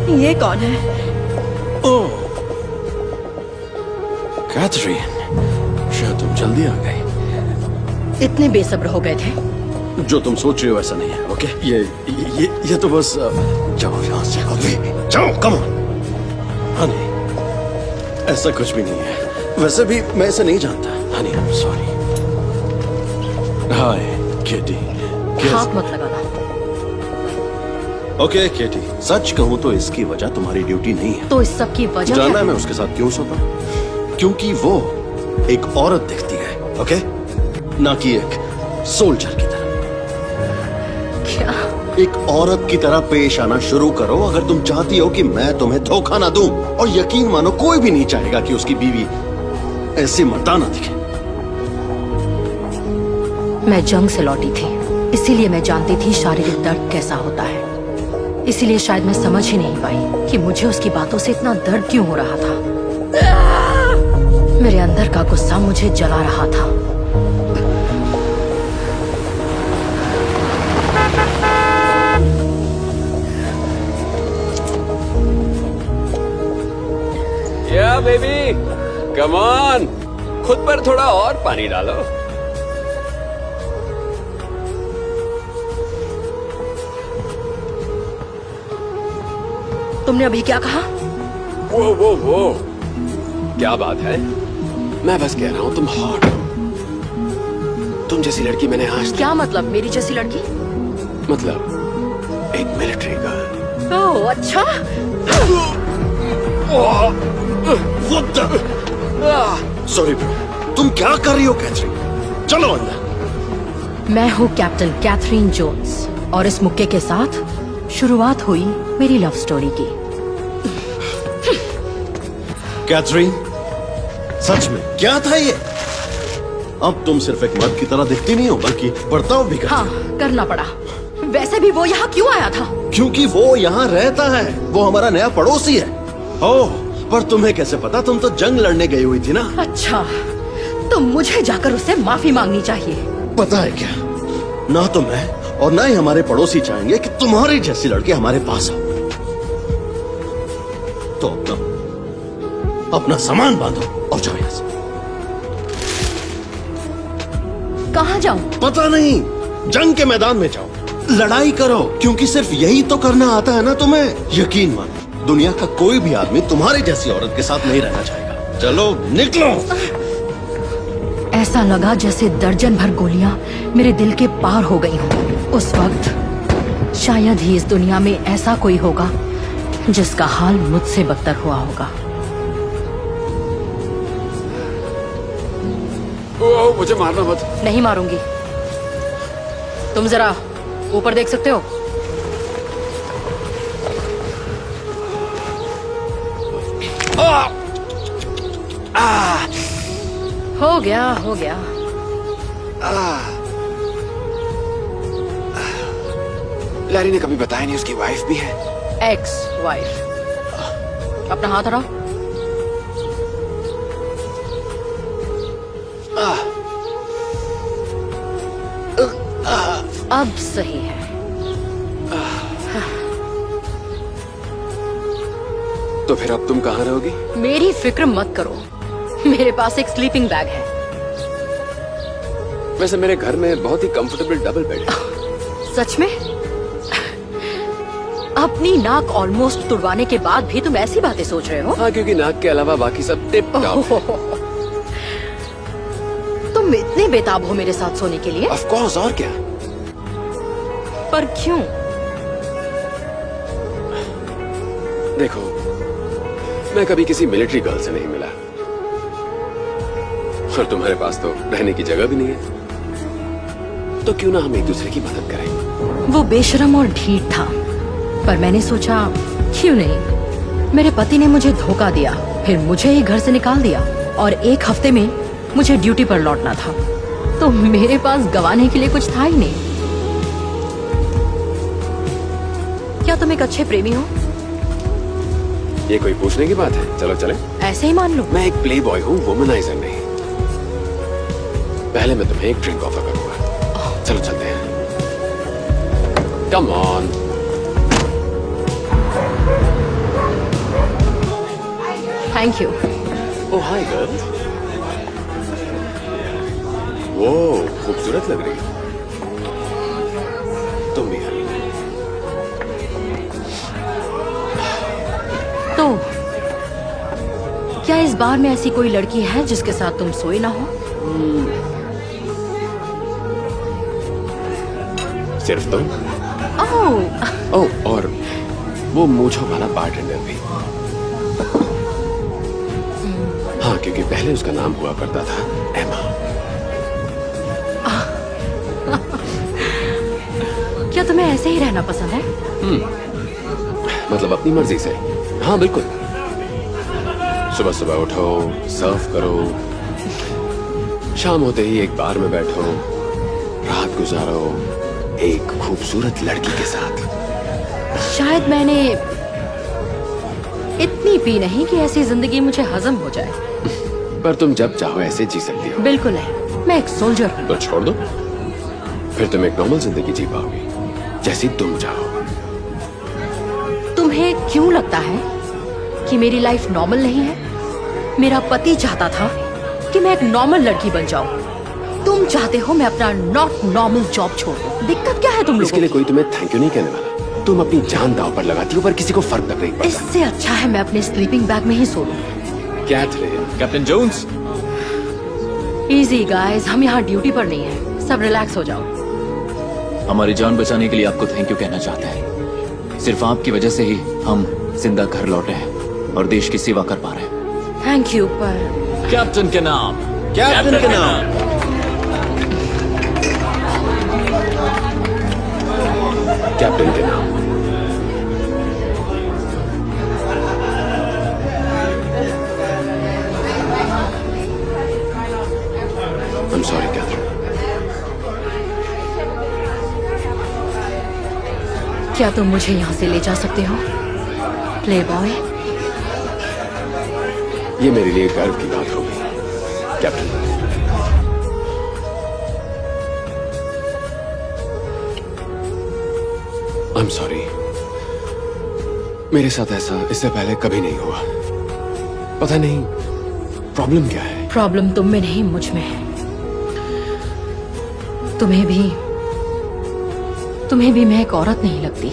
ये कौन है? ओह, कैथरीन, शायद तुम जल्दी आ गई। इतने बेसब्र हो गए थे? जो तुम सोच रहे हो ऐसा नहीं है, ओके? ये तो बस जाओ यहाँ से अभी, जाओ, कम ऑन। हनी, ऐसा कुछ भी नहीं है। वैसे भी मैं इसे नहीं जानता। Honey, I am sorry. Hi Katie. हाथ मत लगाना। ओके केटी, सच कहूँ तो इसकी वजह तुम्हारी ड्यूटी नहीं है। तो इस सब की वजह जानना क्या है है? मैं उसके साथ क्यों सोता हूँ? क्योंकि वो एक औरत दिखती है, ओके? ना कि एक सोल्जर की तरह। क्या? एक औरत की तरह पेश आना शुरू करो अगर तुम चाहती हो कि मैं तुम्हें धोखा ना दूं। और यकीन मानो, कोई भी नहीं चाहेगा कि उसकी बीवी ऐसी मर्दाना दिखे। मैं जंग से लौटी थी, इसीलिए मैं जानती थी शारीरिक दर्द कैसा होता है। इसीलिए शायद मैं समझ ही नहीं पाई कि मुझे उसकी बातों से इतना दर्द क्यों हो रहा था। मेरे अंदर का गुस्सा मुझे जला रहा था। या बेबी, कम ऑन, खुद पर थोड़ा और पानी डालो। तुमने अभी क्या कहा? वो क्या बात है? मैं बस कह रहा हूँ तुम हॉट हो। तुम जैसी लड़की मैंने आज क्या मतलब, मेरी जैसी लड़की? मतलब एक मिलिट्री गर्ल। ओह अच्छा। सॉरी ब्रो, तुम क्या कर रही हो कैथरीन? चलो अंदर। मैं हूँ कैप्टन कैथरीन जोन्स और इस मुक्के के साथ शुरुआत हुई मेरी लव स्टोरी की। कैथरीन, सच में क्या था ये? अब तुम सिर्फ एक मर्द की तरह दिखती नहीं हो, बल्कि बर्ताव भी करती हाँ, हो। करना पड़ा। वैसे भी वो यहाँ क्यों आया था? क्योंकि वो यहाँ रहता है। वो हमारा नया पड़ोसी है। ओह, पर तुम्हें कैसे पता? तुम तो जंग लड़ने गई हुई थी ना। अच्छा, तो मुझे जाकर उससे माफी मांगनी चाहिए। पता है क्या, ना तो मैं और ना ही हमारे पड़ोसी चाहेंगे कि तुम्हारी जैसी लड़की हमारे पास हो। तो अपना सामान बांधो और जाओ यहाँ से। कहाँ जाऊँ? पता नहीं, जंग के मैदान में जाओ, लड़ाई करो, क्योंकि सिर्फ यही तो करना आता है ना तुम्हें। यकीन मानो, दुनिया का कोई भी आदमी तुम्हारी जैसी औरत के साथ नहीं रहना चाहेगा। चलो निकलो। ऐसा लगा जैसे दर्जन भर गोलियां मेरे दिल के पार हो गई हों। उस वक्त शायद ही इस दुनिया में ऐसा कोई होगा जिसका हाल मुझसे बदतर हुआ होगा। ओह, मुझे मारना मत। नहीं मारूंगी। तुम जरा ऊपर देख सकते हो? हो गया, हो गया। लैरी ने कभी बताया नहीं उसकी वाइफ भी है। Ex wife. अपना हाथ हटाओ। अब सही है। तो फिर अब तुम कहाँ रहोगी? मेरी फिक्र मत करो, मेरे पास एक स्लीपिंग बैग है। वैसे मेरे घर में बहुत ही कंफर्टेबल डबल बेड है। सच में? अपनी नाक ऑलमोस्ट तुड़वाने के बाद भी तुम ऐसी बातें सोच रहे हो? हाँ, क्योंकि नाक के अलावा बाकी सब टिप टॉप है। तुम इतने बेताब हो मेरे साथ सोने के लिए? ऑफ कोर्स, और क्या? पर क्यों? देखो, मैं कभी किसी मिलिट्री गर्ल से नहीं मिला, और तुम्हारे पास तो रहने की जगह भी नहीं है, तो क्यों ना हम एक दूसरे की मदद करें? वो बेशरम और ढीठ था, पर मैंने सोचा क्यों नहीं। मेरे पति ने मुझे धोखा दिया, फिर मुझे ही घर से निकाल दिया, और एक हफ्ते में मुझे ड्यूटी पर लौटना था, तो मेरे पास गंवाने के लिए कुछ था ही नहीं। क्या तुम एक अच्छे प्रेमी हो? ये कोई पूछने की बात है? चलो चलें। ऐसे ही मान लो। मैं एक प्ले बॉय हूँ, वुमनाइजर नहीं। पहले मैं तुम्हें एक ड्रिंक ऑफर करूंगा। चलो चलते हैं। Come on. Thank you. Oh hi girl. वो खूबसूरत लग रही है। तुम भी हनी। तो क्या इस बार में ऐसी कोई लड़की है जिसके साथ तुम सोए ना हो? सिर्फ तुम? ओह, और वो मूंछों वाला बारटेंडर भी। हाँ, क्योंकि पहले उसका नाम हुआ करता था एमा। क्या तुम्हें ऐसे ही रहना पसंद है? मतलब अपनी मर्जी से। हाँ बिल्कुल। सुबह सुबह उठो, सर्फ करो, शाम होते ही एक बार में बैठो, रात गुजारो एक खूबसूरत लड़की के साथ। शायद मैंने इतनी पी नहीं कि ऐसी जिंदगी मुझे हजम हो जाए। पर तुम जब चाहो ऐसे जी सकती हो। बिल्कुल नहीं, मैं एक सोल्जर हूँ। तो छोड़ दो, फिर तुम एक नॉर्मल जिंदगी जी पाओगी, जैसी तुम चाहो। तुम्हें क्यों लगता है कि मेरी लाइफ नॉर्मल नहीं है? मेरा पति चाहता था कि मैं एक नॉर्मल लड़की बन जाऊं। तुम चाहते हो मैं अपना नॉट नॉर्मल जॉब छोड़ दूं। दिक्कत क्या है तुम लोगों इसके लिए कोई तुम्हें थैंक यू नहीं कहने वाला। तुम अपनी जान दांव पर लगाती हो, पर किसी को फर्क तक नहीं पड़ता। इससे अच्छा है मैं अपने स्लीपिंग बैग में ही सो लूं। Catherine. Captain Jones. Easy guys, हम यहाँ ड्यूटी पर नहीं है, सब रिलैक्स हो जाओ। हमारी जान बचाने के लिए आपको थैंक यू कहना चाहते हैं। सिर्फ आपकी वजह से ही हम जिंदा घर लौटे हैं और देश की सेवा कर पा रहे हैं। थैंक यू, पर कैप्टन के नाम। कैप्टन के नाम। कैप्टन के नाम। I'm sorry, Catherine. क्या तुम मुझे यहाँ से ले जा सकते हो, प्ले बॉय? ये मेरे लिए गर्व की बात होगी, कैप्टन। I'm sorry। मेरे साथ ऐसा इससे पहले कभी नहीं हुआ। पता नहीं प्रॉब्लम क्या है। प्रॉब्लम तुम में नहीं, मुझ में है। तुम्हें भी मैं एक औरत नहीं लगती,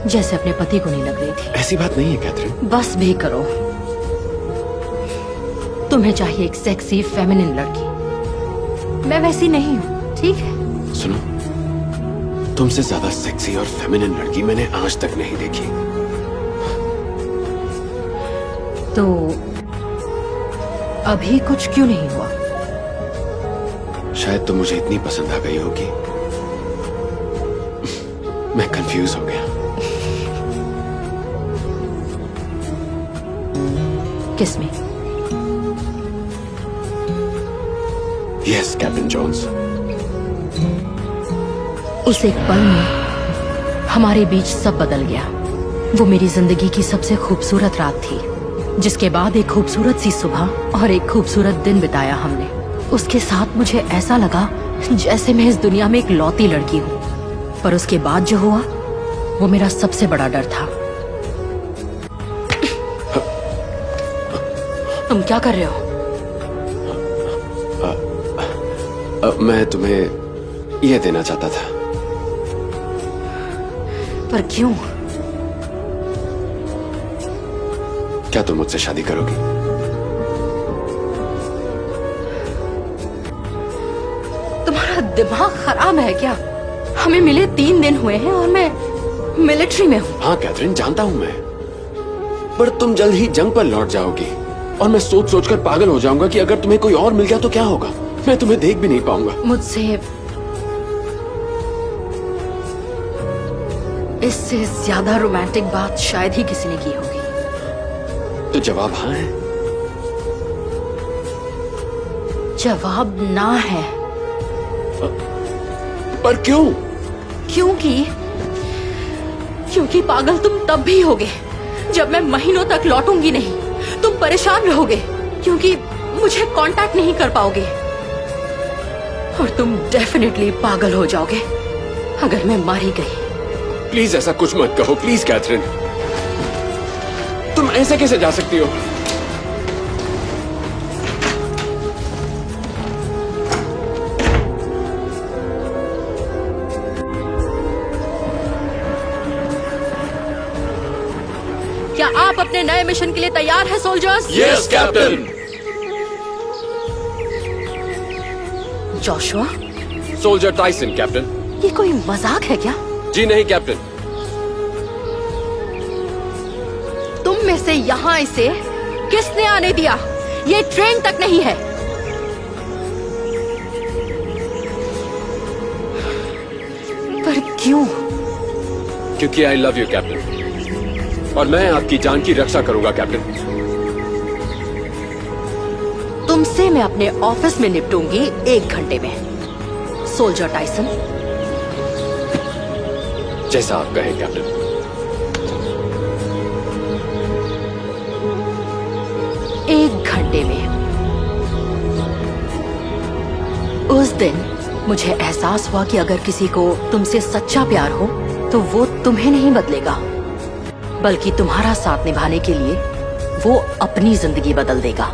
जैसे अपने पति को नहीं लग रही थी। ऐसी बात नहीं है कैथरीन। बस भी करो। तुम्हें चाहिए एक सेक्सी फेमिनिन लड़की। मैं वैसी नहीं हूँ, ठीक है? सुनो, तुमसे ज्यादा सेक्सी और फेमिनिन लड़की मैंने आज तक नहीं देखी। तो अभी कुछ क्यों नहीं हुआ? शायद तुम मुझे इतनी पसंद आ गई होगी, मैं कंफ्यूज हो गया। किस में? Yes captain Jones. उस एक पल में हमारे बीच सब बदल गया। वो मेरी जिंदगी की सबसे खूबसूरत रात थी, जिसके बाद एक खूबसूरत सी सुबह और एक खूबसूरत दिन बिताया हमने। उसके साथ मुझे ऐसा लगा जैसे मैं इस दुनिया में एक लौती लड़की हूँ। पर उसके बाद जो हुआ वो मेरा सबसे बड़ा डर था। तुम क्या कर रहे हो? मैं तुम्हें यह देना चाहता था। पर क्यों? क्या तुम मुझसे शादी करोगी? तुम्हारा दिमाग खराब है क्या? हमें मिले 3 दिन हुए हैं और मैं मिलिट्री में हूँ। हाँ कैथरीन, जानता हूं मैं, पर तुम जल्द ही जंग पर लौट जाओगी और मैं सोच सोच कर पागल हो जाऊंगा कि अगर तुम्हें कोई और मिल गया तो क्या होगा। मैं तुम्हें देख भी नहीं पाऊंगा। मुझसे इससे ज्यादा रोमांटिक बात शायद ही किसी ने की होगी। तो जवाब हाँ है? जवाब ना है। पर क्यों? क्योंकि पागल तुम तब भी होगे जब मैं महीनों तक लौटूंगी नहीं। तुम परेशान रहोगे क्योंकि मुझे कांटेक्ट नहीं कर पाओगे, और तुम डेफिनेटली पागल हो जाओगे अगर मैं मारी गई। प्लीज ऐसा कुछ मत कहो, प्लीज कैथरीन। तुम ऐसे कैसे जा सकती हो? क्या आप अपने नए मिशन के लिए तैयार हैं soldiers? Yes captain. Joshua, soldier Tyson captain. ये कोई मजाक है क्या? जी नहीं कैप्टन। तुम में से यहाँ इसे किसने आने दिया? ये ट्रेन तक नहीं है। पर क्यों? क्योंकि आई लव यू कैप्टन, और मैं आपकी जान की रक्षा करूंगा कैप्टन। तुमसे मैं अपने ऑफिस में निपटूंगी 1 घंटे में, सोल्जर टाइसन। जैसा आप कहें कैप्टन। 1 घंटे में। उस दिन मुझे एहसास हुआ कि अगर किसी को तुमसे सच्चा प्यार हो तो वो तुम्हें नहीं बदलेगा, बल्कि तुम्हारा साथ निभाने के लिए वो अपनी जिंदगी बदल देगा।